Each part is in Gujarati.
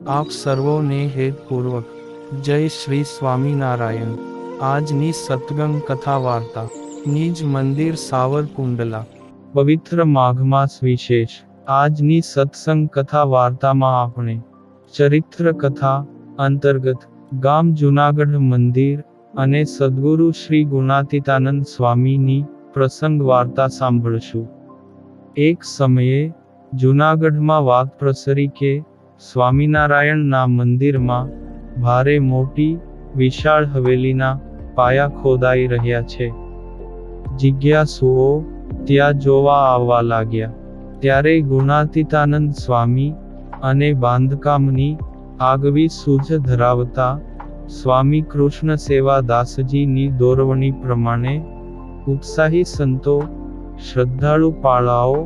આપ સર્વોને હેતપૂર્વક જય શ્રી સ્વામિનારાયણ। આજની સત્સંગ કથા વાર્તા નિજ મંદિર સાવરકુંડલા। પવિત્ર માઘ માસ વિશેષ। આજની સત્સંગ કથા વાર્તામાં આપણે ચરિત્ર કથા અંતર્ગત ગામ જૂનાગઢ મંદિર અને સદ્ગુરુ શ્રી ગુણાતીતાનંદ સ્વામીની પ્રસંગ વાર્તા સાંભળશું। એક સમયે જૂનાગઢમાં વાત પ્રસરી કે સ્વામિનારાયણના મંદિરમાં ભારે મોટી વિશાળ હવેલીના પાયા ખોદાઈ રહ્યા છે। જિજ્ઞાસુઓ ત્યાં જોવા આવવા લાગ્યા। ત્યારે ગુણાતીતાનંદ સ્વામી અને બાંધકામની આગવી સૂઝ ધરાવતા સ્વામી કૃષ્ણ સેવા દાસજીની દોરવણી પ્રમાણે ઉત્સાહી સંતો, શ્રદ્ધાળુ પાળાઓ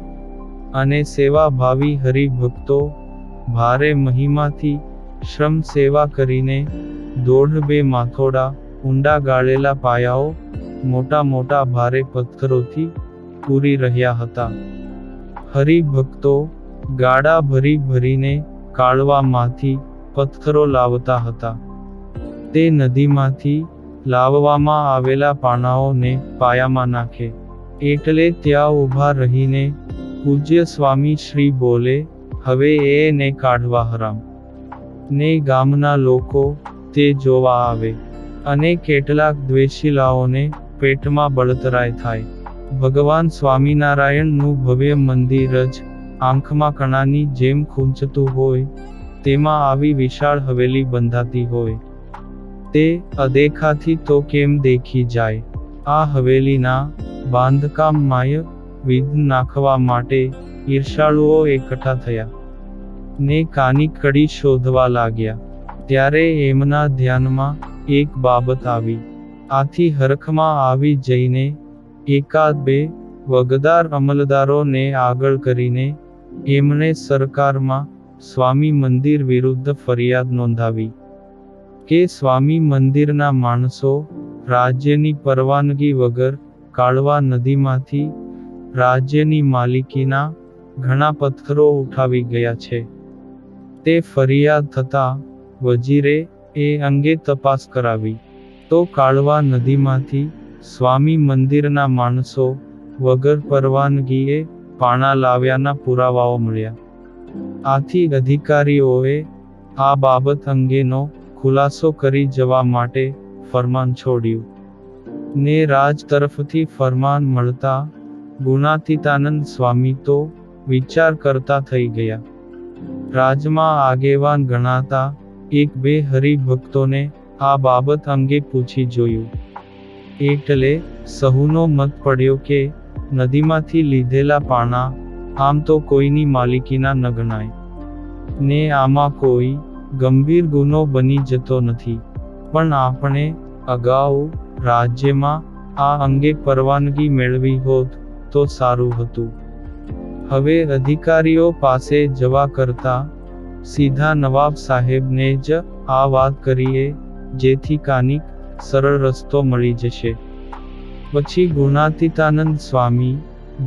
અને સેવાભાવી હરિભક્તો ભારે મહિમાથી શ્રમ સેવા કરીને 1.5-2 માથોડા ઊંડા ગાળેલા પાયાઓ મોટા મોટા ભારે પથ્થરોથી પૂરી રહ્યા હતા। હરિભક્તો ગાડા ભરી ભરીને કાળવામાંથી પથ્થરો લાવતા હતા। તે નદીમાંથી લાવવામાં આવેલા પાણાઓને પાયામાં નાખે એટલે ત્યાં ઊભા રહીને પૂજ્ય સ્વામી શ્રી બોલે, હવે એને કાઢવા હરામ। ને ગામના લોકો તે જોવા આવે અને કેટલાક દ્વેષીલાઓને પેટમાં બળતરાય થાય। ભગવાન સ્વામિનારાયણનું ભવ્ય મંદિર જ આંખમાં કણાની જેમ ખૂંચતું હોય, તેમાં આવી વિશાળ હવેલી બંધાતી હોય, તે અદેખાથી તો કેમ દેખી જાય? આ હવેલીના બાંધકામમાંય વિઘ્ન નાખવા માટે ઈર્ષાળુઓ એકઠા થયા ને કાની કડી શોધવા લાગ્યા। ત્યારે એમના ધ્યાનમાં એક બાબત આવી। આથી હરખમાં આવી જઈને 1-2 વગદાર અમલદારોને આગળ કરીને એમણે સરકારમાં સ્વામી મંદિર વિરુદ્ધ ફરિયાદ નોંધાવી કે સ્વામી મંદિરના માણસો રાજ્યની પરવાનગી વગર કાળવા નદીમાંથી રાજ્યની માલિકીના ઘણા પથ્થરો ઉઠાવી ગયા છે। તે ફરિયાદ થતાં વજીરે એ અંગે તપાસ કરાવી તો કાળવા નદીમાંથી સ્વામી મંદિરના માણસો વગર પરવાનગીએ પાણા લાવ્યાના પુરાવાઓ મળ્યા। આથી અધિકારીઓએ આ બાબત અંગેનો ખુલાસો કરી જવા માટે ફરમાન છોડ્યું ને રાજ તરફથી ફરમાન મળતા ગુણાતીતાનંદ સ્વામી તો વિચાર કરતા થઈ ગયા। રાજમાં આગેવાન ગણાતા 1-2 હરિભક્તોને આ બાબત અંગે પૂછી જોયું એટલે સહુનો મત પડ્યો કે નદીમાંથી લીધેલા પાણા આમ તો કોઈની માલિકીના ન ગણાય ને આમાં કોઈ ગંભીર ગુનો બની જતો નથી, પણ આપણે અગાઉ રાજ્યમાં આ અંગે પરવાનગી મેળવી હોત તો સારું હતું। હવે અધિકારીઓ પાસે જવા કરતા સીધા નવાબ સાહેબને જ આ વાત કરીએ, જેથી કાનિક સરળ રસ્તો મળી જશે। પછી ગુણાતીતાનંદ સ્વામી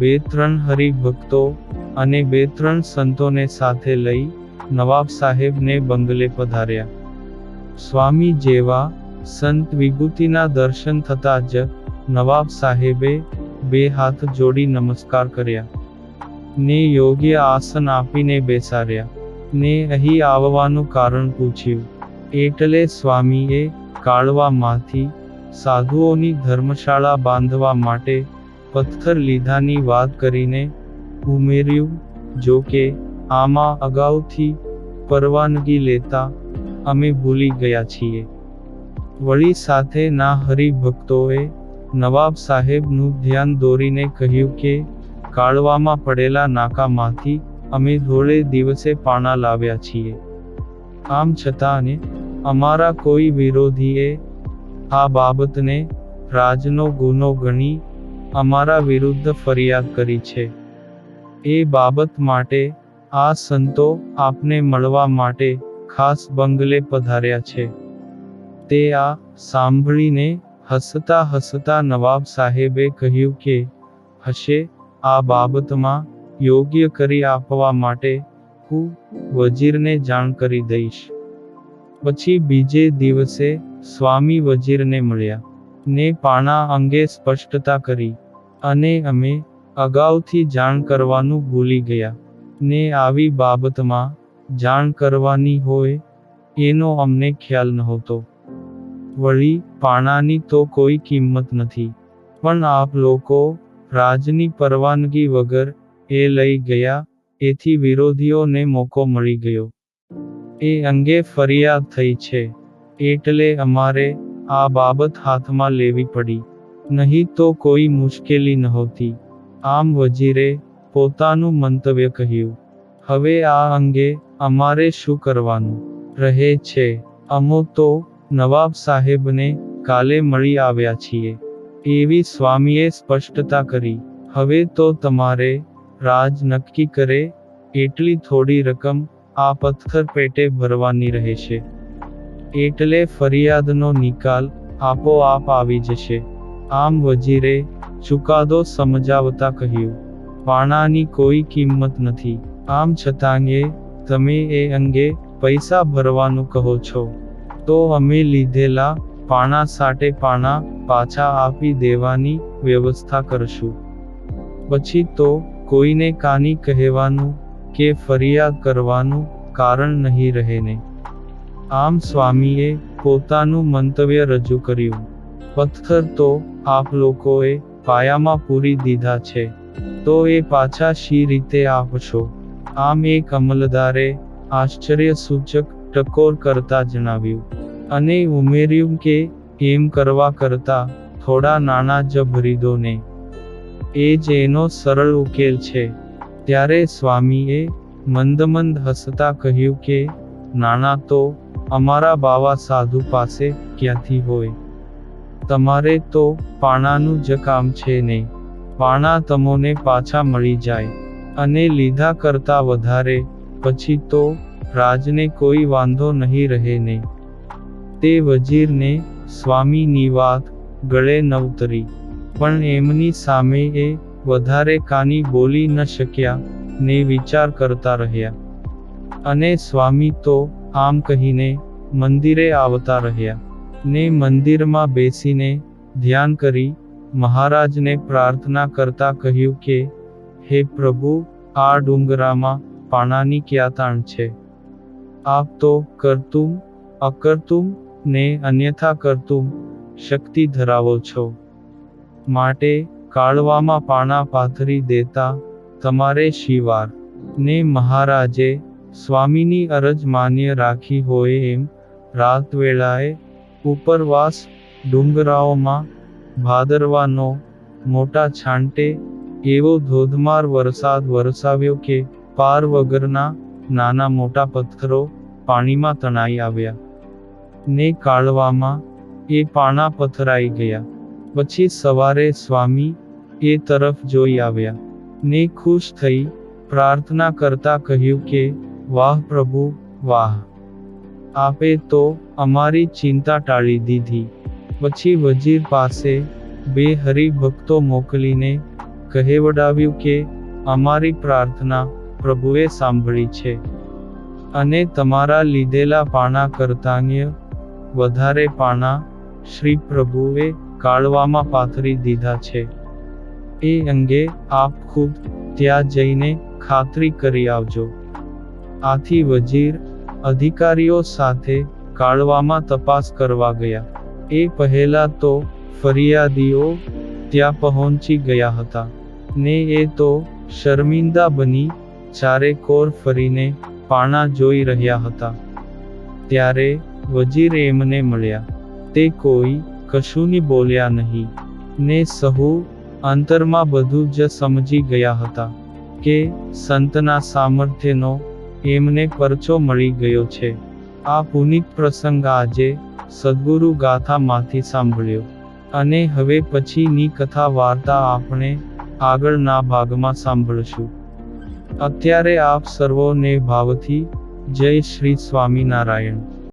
2-3 હરિભક્તો અને 2-3 સંતોને સાથે લઈ નવાબ સાહેબને બંગલે પધાર્યા। સ્વામી જેવા સંત વિભૂતિના દર્શન થતાં જ નવાબ સાહેબે 2 હાથ જોડી નમસ્કાર કર્યા ને યોગ્ય આસન આપીને બેસાડ્યા ને અહીં આવવાનું કારણ પૂછ્યું એટલે સ્વામીએ કાળવામાંથી સાધુઓની ધર્મશાળા બાંધવા માટે પથ્થર લીધાની વાત કરીને ઉમેર્યું, જો કે આમાં અગાઉથી પરવાનગી લેતા અમે ભૂલી ગયા છીએ। વળી સાથે ના હરિભક્તોએ નવાબ સાહેબનું ધ્યાન દોરીને કહ્યું કે કાળવામાં પડેલા નાકામાંથી અમે ધોળે દિવસે પાણા લાવ્યા છીએ। આમ છતાં અમારા કોઈ વિરોધીએ આ બાબતને રાજનો ગુનો ગણી અમારા વિરુદ્ધ ફરિયાદ કરી છે। એ બાબત માટે આ સંતો આપને મળવા માટે ખાસ બંગલે પધાર્યા છે। તે આ સાંભળીને હસતા હસતા નવાબ સાહેબે કહ્યું કે હશે, આ બાબતમાં યોગ્ય કરી આપવા માટે રાખું, વજીરને જાણ કરી દઈશ. પછી બીજે દિવસે સ્વામી વજીરને મળ્યા ને પાણા અંગે સ્પષ્ટતા કરી. અને અમે અગાઉથી જાણ કરવાનું ભૂલી ગયા ને આવી બાબતમાં જાણ કરવાની હોય એનો અમને ખ્યાલ નહોતો. વળી પાણાની તો કોઈ કિંમત નથી, પણ આપ લોકો રાજની પરવાનગી વગર એ લઈ ગયા, એથી વિરોધીઓને મોકો મળી ગયો. એ અંગે ફરિયાદ થઈ છે, એટલે અમારે આ બાબત હાથમાં લેવી પડી, નહીં તો કોઈ મુશ્કેલી નહોતી. આમ વજીરે પોતાનું મંતવ્ય કહ્યું. હવે આ અંગે અમારે શું કરવાનું રહે છે? અમો તો નવાબ સાહેબને કાલે મળી આવ્યા છીએ, એવી સ્વામીએ સ્પષ્ટતા કરી. હવે તો તમારે રાજ નક્કી કરે એટલી થોડી રકમ આ પથ્થર પેટે ભરવાની રહેશે, એટલે ફરિયાદનો નિકાલ આપોઆપ આવી જશે. આમ વજીરે ચુકાદો સમજાવતા કહ્યું, પાણાની કોઈ કિંમત નથી. આમ છતાંય તમે એ અંગે પૈસા ભરવાનું કહો છો, તો અમે લીધેલા પાણા સાટે પાણા પાછા આપી દેવાની વ્યવસ્થા કરશું. પછી તો કોઈને કાની કહેવાનું કે ફરિયાદ કરવાનું કારણ નહીં રહે ને. આમ સ્વામીએ પોતાનું મંતવ્ય રજૂ કર્યું. પથ્થર તો આપ લોકોએ પાયામાં પૂરી દીધા છે, તો એ પાછા શી રીતે આપશો? આમ એક અમલદારે આશ્ચર્યસૂચક ટકોર કરતા જણાવ્યું અને ઉમેર્યું કે એમ કરવા કરતા થોડા નાણાં જ ભરી દો ને, એ જ એનો સરળ ઉકેલ છે. ત્યારે સ્વામીએ મંદમંદ હસતા કહ્યું કે નાણાં તો અમારા બાવા સાધુ પાસે ક્યાંથી હોય? તમારે તો પાણાનું જ કામ છે ને. પાણા તમોને પાછા મળી જાય અને લીધા કરતા વધારે, પછી તો રાજને કોઈ વાંધો નહીં રહે ને. તે વજીરને સ્વામીની વાત ગળે ન ઉતરી, પણ એમની સામે એ વધારે કાની બોલી ન શક્યા ને વિચાર કરતા રહ્યા. અને સ્વામી તો આમ કહીને મંદિરે આવતા રહ્યા ને મંદિરમાં બેસીને ધ્યાન કરી મહારાજને પ્રાર્થના કરતા કહ્યું કે હે પ્રભુ, આ ડુંગરામાં પાણાની ક્યાં તાણ છે? આપ તો કરતુમ અકર્તુમ ને અન્યથા કરતુમ શક્તિ ધરાવો છો, માટે કાળવામાં પાણા પાથરી દેતા તમારે શી વાર? ને મહારાજે સ્વામીની અરજ માન્ય રાખી હોય એમ રાત વેળાએ ઉપરવાસ ડુંગરાઓમાં ભાદરવાનો મોટા છાંટે એવો ધોધમાર વરસાદ વરસાવ્યો કે પાર વગરના નાના મોટા પથ્થરો પાણીમાં તણાઈ આવ્યા ને કાળવામાં એ પાણા પથરાઈ ગયા. પછી સવારે સ્વામી એ તરફ જોઈ આવ્યા ને ખુશ થઈ પ્રાર્થના કરતા કહ્યું કે વાહ પ્રભુ વાહ, આપે તો અમારી ચિંતા ટાળી દીધી. પછી વજીર પાસે 2 હરિભક્તો મોકલીને કહેવડાવ્યું કે અમારી પ્રાર્થના પ્રભુએ સાંભળી છે અને તમારા લીધેલા પાણા કરતાંય વધારે પાણા શ્રી પ્રભુએ કાળવામાં પાથરી દીધા છે. એ અંગે આપ ખુદ ત્યાં જઈને ખાતરી કરી આવજો. આથી વજીર અધિકારીઓ સાથે કાળવામાં તપાસ કરવા ગયા. એ પહેલા તો ફરિયાદીઓ ત્યાં પહોંચી ગયા હતા ને એ તો શર્મિંદા બની ચારે કોર ફરીને પાણા જોઈ રહ્યા હતા. ત્યારે વજીર એમને મળ્યા. તે કોઈ કશુંની બોલ્યા નહીં ને સહુ અંતરમાં બધું જ સમજી ગયા હતા કે સંતના સામર્થ્યનો એમને પરચો મળી ગયો છે. આ પુનિત પ્રસંગ આજે સદ્ગુરુ ગાથામાંથી સાંભળ્યો અને હવે પછીની કથા વાર્તા આપણે આગળના ભાગમાં સાંભળશું. અત્યારે આપ સર્વોને ભાવથી જય શ્રી સ્વામિનારાયણ.